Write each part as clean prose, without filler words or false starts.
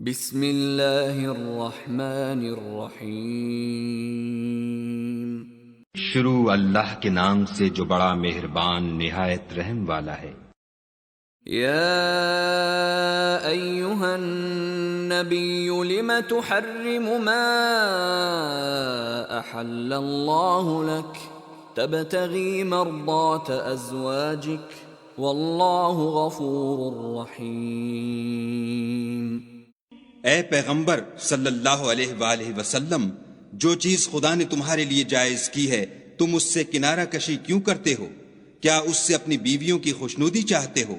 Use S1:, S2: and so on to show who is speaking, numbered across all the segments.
S1: بسم اللہ الرحمن الرحیم۔
S2: شروع اللہ کے نام سے جو بڑا مہربان نہایت رحم والا ہے۔
S1: یا ایہا النبی لم تحرم ما احل اللہ لک تبتغی مرضات ازواجک واللہ غفور رحیم۔
S3: اے پیغمبر صلی اللہ علیہ وآلہ وسلم، جو چیز خدا نے تمہارے لیے جائز کی ہے تم اس سے کنارہ کشی کیوں کرتے ہو؟ کیا اس سے اپنی بیویوں کی خوشنودی چاہتے ہو؟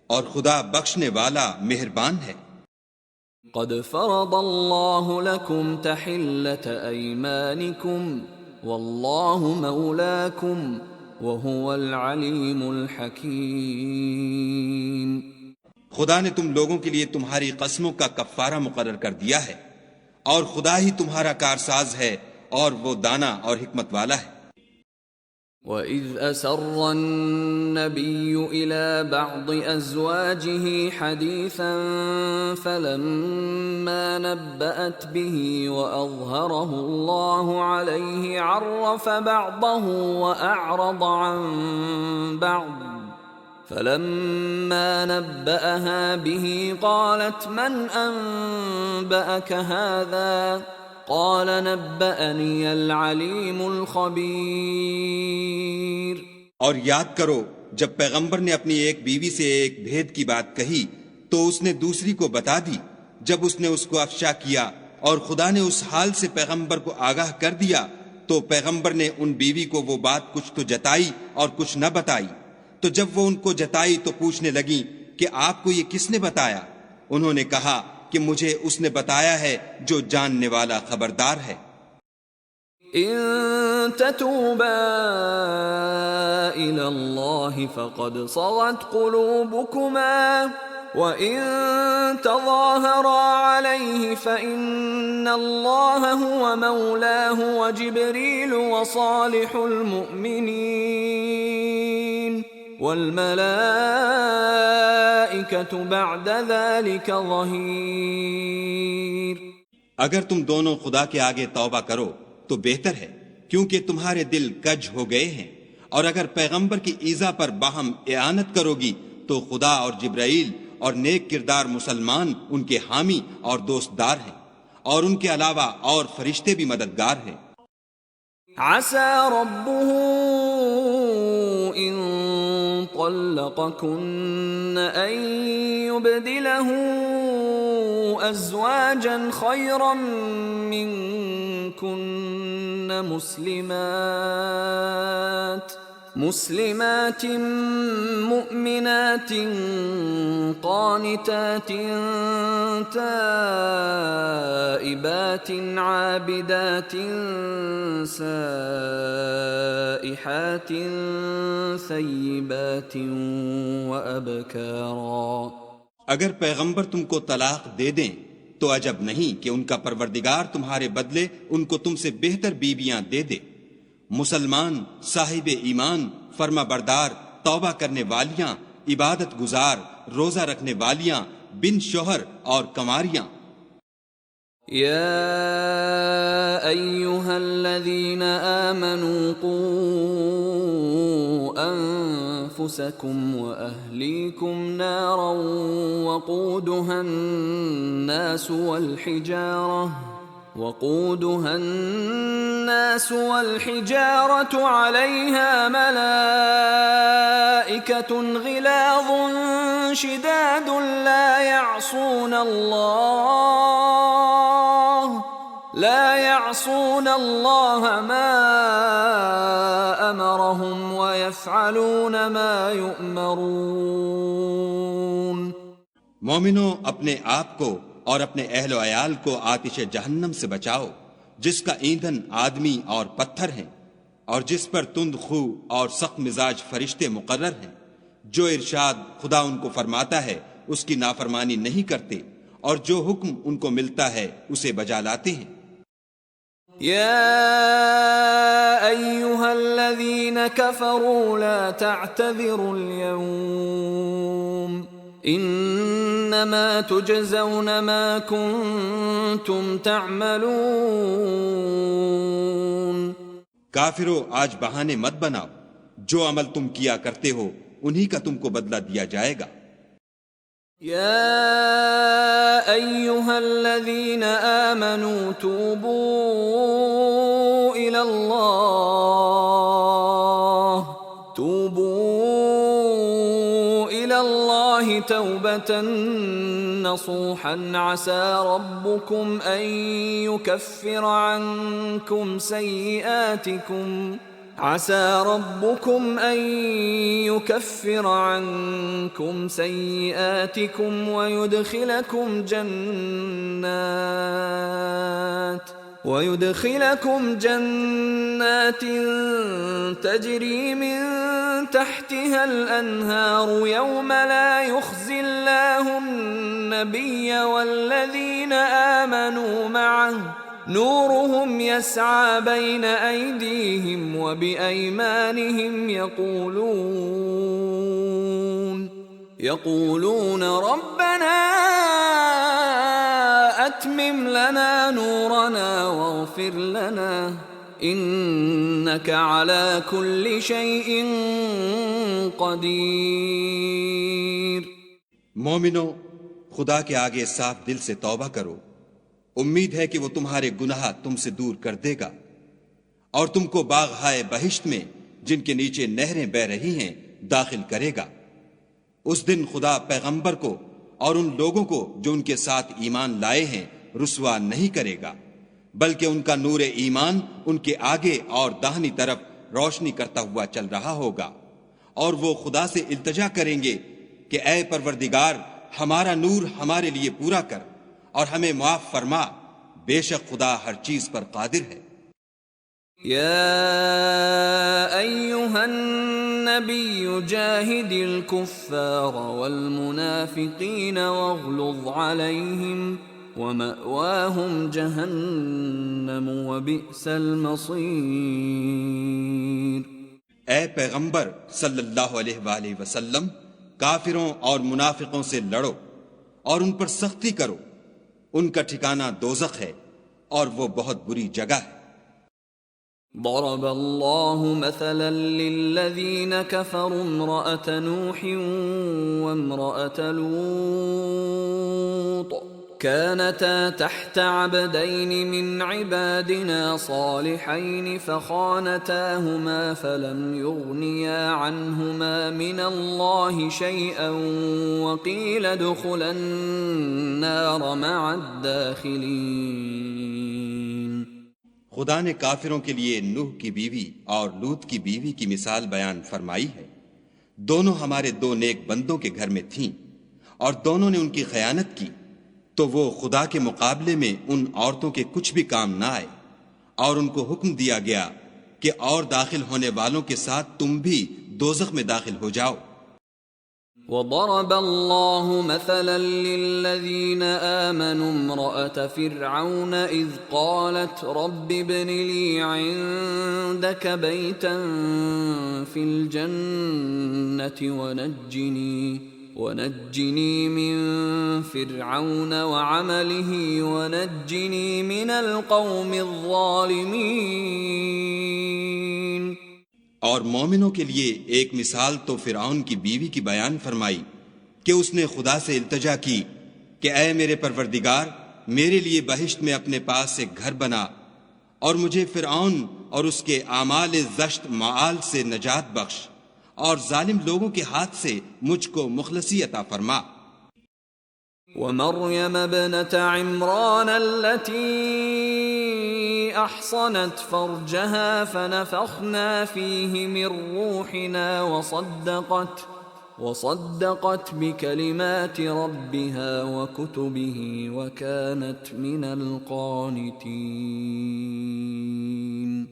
S3: اور خدا بخشنے والا مہربان ہے۔
S1: قد فرض اللہ لکم تحلۃ ایمانکم واللہ مولاکم وہو العلیم الحکیم۔
S3: خدا نے تم لوگوں کے لیے تمہاری قسموں کا کفارہ مقرر کر دیا ہے، اور خدا ہی تمہارا کارساز ہے اور وہ دانا اور حکمت والا ہے۔
S1: وَإِذْ أَسَرَّ النَّبِيُّ إِلَى بَعْضِ أَزْوَاجِهِ حَدِيثًا فَلَمَّا نَبَّأَتْ بِهِ وَأَظْهَرَهُ اللَّهُ عَلَيْهِ عَرَّفَ بَعْضَهُ وَأَعْرَضَ عَن بَعْضٍ فَلَمَّا نَبَّأَهَا بِهِ قَالَتْ مَنْ أَنبَأَكَ هَذَا قَالَ نَبَّأَنِيَ الْعَلِيمُ الْخَبِيرُ۔
S3: اور یاد کرو جب پیغمبر نے اپنی ایک بیوی سے ایک بھید کی بات کہی تو اس نے دوسری کو بتا دی، جب اس نے اس کو افشا کیا اور خدا نے اس حال سے پیغمبر کو آگاہ کر دیا تو پیغمبر نے ان بیوی کو وہ بات کچھ تو جتائی اور کچھ نہ بتائی۔ تو جب وہ ان کو جتائی تو پوچھنے لگیں کہ آپ کو یہ کس نے بتایا؟ انہوں نے کہا کہ مجھے اس نے بتایا ہے جو جاننے والا خبردار ہے۔
S1: ان تتوبا الى اللہ فقد صغت قلوبكما وان تظاہرا علیہ فإن اللہ هو مولاه وجبریل وصالح المؤمنین والملائکۃ بعد ذلك ظہیر۔
S3: اگر تم دونوں خدا کے آگے توبہ کرو تو بہتر ہے، کیونکہ تمہارے دل کج ہو گئے ہیں، اور اگر پیغمبر کی ایذا پر باہم اعانت کرو گی تو خدا اور جبرائیل اور نیک کردار مسلمان ان کے حامی اور دوستدار ہیں، اور ان کے علاوہ اور فرشتے بھی مددگار ہیں۔
S1: عسى ربه إن طلقكن أن يبدله أزواجا خيرا منكن مسلمات مؤمنات قانتات تائبات عابدات سائحات ثیبات وابکارا۔
S3: اگر پیغمبر تم کو طلاق دے دیں تو عجب نہیں کہ ان کا پروردگار تمہارے بدلے ان کو تم سے بہتر بیویاں دے دے، مسلمان، صاحب ایمان، فرما بردار، توبہ کرنے والیاں، عبادت گزار، روزہ رکھنے والیاں، بن شوہر اور کنواریاں۔
S1: یا ایہا الذین آمنوا قوا انفسکم واہلیکم نارا وقودها الناس والحجارة عليها ملائكة غلاظ شداد لا يعصون الله ما أمرهم ويفعلون ما يؤمرون۔
S3: مومنو، اپنے آپ کو اور اپنے اہل و عیال کو آتش جہنم سے بچاؤ، جس کا ایندھن آدمی اور پتھر ہیں، اور جس پر تند خو اور سخت مزاج فرشتے مقرر ہیں، جو ارشاد خدا ان کو فرماتا ہے اس کی نافرمانی نہیں کرتے، اور جو حکم ان کو ملتا ہے اسے بجا لاتے ہیں۔
S1: یا ایہا الذین کفروا لا تعتذروا اليوم انما تجزون ما کنتم تعملون.
S3: کافرو آج بہانے مت بناؤ، جو عمل تم کیا کرتے ہو انہی کا تم کو بدلہ دیا جائے گا.
S1: يا أيها الذين آمنوا توبوا إلى الله توبة نصوحا عسى ربكم أن يكفر عنكم سيئاتكم ويدخلكم جنات تجري من تحتها الأنهار يوم لا يخزي الله النبي والذين آمنوا معه نورهم يسعى بين أيديهم وبأيمانهم يقولون ربنا أتمم لنا نورنا واغفر لنا إنك على كل شيء قدير.
S3: مومنو، خدا کے آگے صاف دل سے توبہ کرو. امید ہے کہ وہ تمہارے گناہ تم سے دور کر دے گا اور تم کو باغ ہائے بہشت میں جن کے نیچے نہریں بہ رہی ہیں داخل کرے گا. اس دن خدا پیغمبر کو اور ان لوگوں کو جو ان کے ساتھ ایمان لائے ہیں رسوا نہیں کرے گا، بلکہ ان کا نور ایمان ان کے آگے اور داہنی طرف روشنی کرتا ہوا چل رہا ہوگا، اور وہ خدا سے التجا کریں گے کہ اے پروردگار ہمارا نور ہمارے لیے پورا کر اور ہمیں معاف فرما، بے شک خدا ہر چیز پر قادر ہے.
S1: يا أيها النبي جاهد الكفار والمنافقين واغلظ عليهم ومأواهم جهنم وبئس المصير.
S3: اے پیغمبر صلی اللہ علیہ وآلہ وسلم، کافروں اور منافقوں سے لڑو اور ان پر سختی کرو، ان کا ٹھکانہ دوزخ ہے اور وہ بہت بری جگہ ہے.
S1: ضرب الله مثلا للذين كفروا امرأة نوح وامرأة لوط كانتا تحت عبدين من عبادنا صالحين فخانتاهما فلم يغنيا عنهما من الله شيئا وقيل ادخلا النار مع الداخلين.
S3: خدا نے کافروں کے لیے نوح کی بیوی اور لوط کی بیوی کی مثال بیان فرمائی ہے. دونوں ہمارے دو نیک بندوں کے گھر میں تھیں اور دونوں نے ان کی خیانت کی، تو وہ خدا کے مقابلے میں ان عورتوں کے کچھ بھی کام نہ آئے، اور ان کو حکم دیا گیا کہ اور داخل ہونے والوں کے ساتھ تم بھی دوزخ میں داخل ہو جاؤ.
S1: وضرب الله مثلا للذين آمنوا امرأة فرعون إذ قالت رب ابن لي عندك بيتا في الجنة ونجني من فرعون وعمله ونجني من القوم الظالمين.
S3: اور مومنوں کے لیے ایک مثال تو فرعون کی بیوی کی بیان فرمائی کہ اس نے خدا سے التجا کی کہ اے میرے پروردگار میرے لیے بہشت میں اپنے پاس ایک گھر بنا اور مجھے فرعون اور اس کے اعمال زشت معال سے نجات بخش اور ظالم لوگوں کے ہاتھ سے مجھ کو مخلصی عطا فرما.
S1: ومريم ابنة عمران التي أحصنت فرجها فنفخنا فيه من روحنا وصدقت بكلمات ربها وكتبه وكانت من القانتين.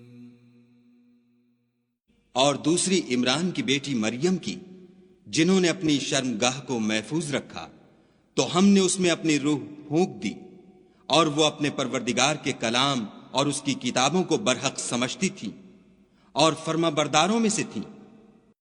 S3: اور دوسری عمران کی بیٹی مریم کی جنہوں نے اپنی شرمگاہ کو محفوظ رکھا تو ہم نے اس میں اپنی روح پھونک دی اور وہ اپنے پروردگار کے کلام اور اس کی کتابوں کو برحق سمجھتی تھی اور فرما برداروں میں سے تھی.